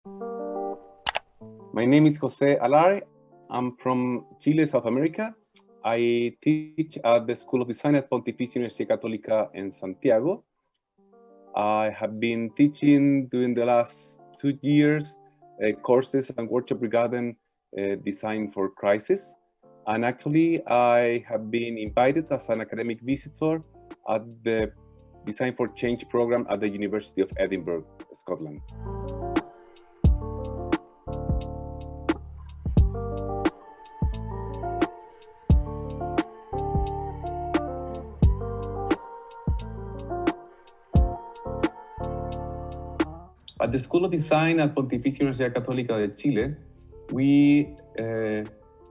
My name is José Allard. I'm from Chile, South America. I teach at the School of Design at Pontificia Universidad Católica in Santiago. I have been teaching during the last 2 years courses and workshops regarding design for crisis. And actually, I have been invited as an academic visitor at the Design for Change program at the University of Edinburgh, Scotland. At the School of Design at Pontificia Universidad Católica de Chile, we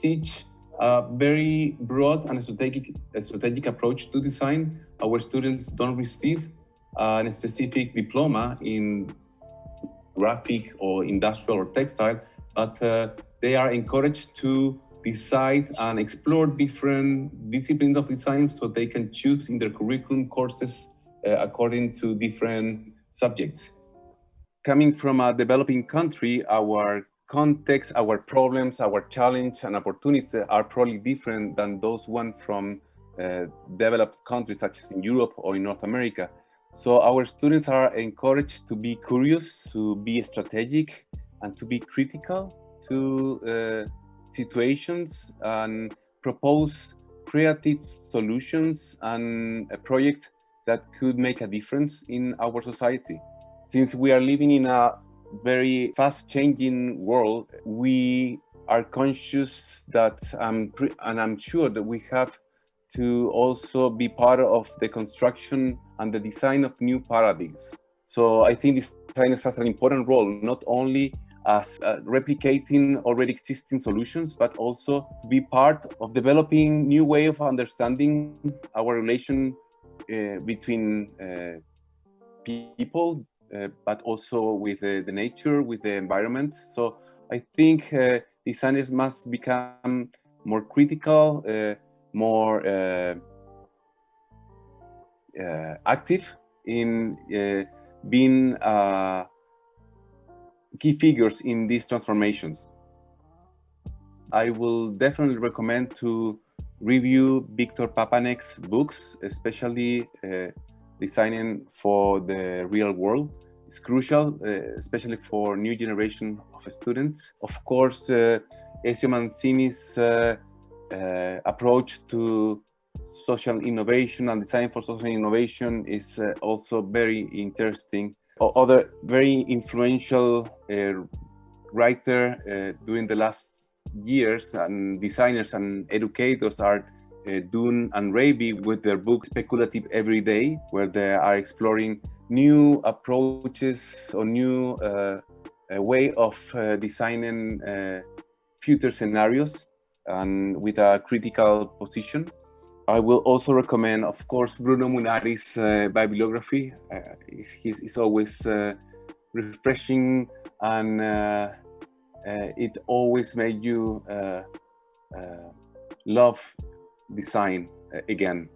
teach a very broad and strategic approach to design. Our students don't receive a specific diploma in graphic or industrial or textile, but they are encouraged to decide and explore different disciplines of design so they can choose in their curriculum courses according to different subjects. Coming from a developing country, our context, our problems, our challenge and opportunities are probably different than those one from developed countries such as in Europe or in North America. So our students are encouraged to be curious, to be strategic, and to be critical to situations and propose creative solutions and projects that could make a difference in our society. Since we are living in a very fast-changing world, we are conscious that, and I'm sure that we have to also be part of the construction and the design of new paradigms. So I think design has an important role, not only as replicating already existing solutions, but also be part of developing new way of understanding our relation between people, but also with the nature, with the environment. So I think designers must become more critical, more active in being key figures in these transformations. I will definitely recommend to review Victor Papanek's books, especially Designing for the Real World. It's crucial, especially for new generation of students. Of course, Ezio Mancini's approach to social innovation and design for social innovation is also very interesting. Other very influential writer during the last years and designers and educators are Dune and Raby with their book Speculative Every Day, where they are exploring new approaches or new way of designing future scenarios and with a critical position. I will also recommend, of course, Bruno Munari's bibliography. It's always refreshing and it always made you love design again.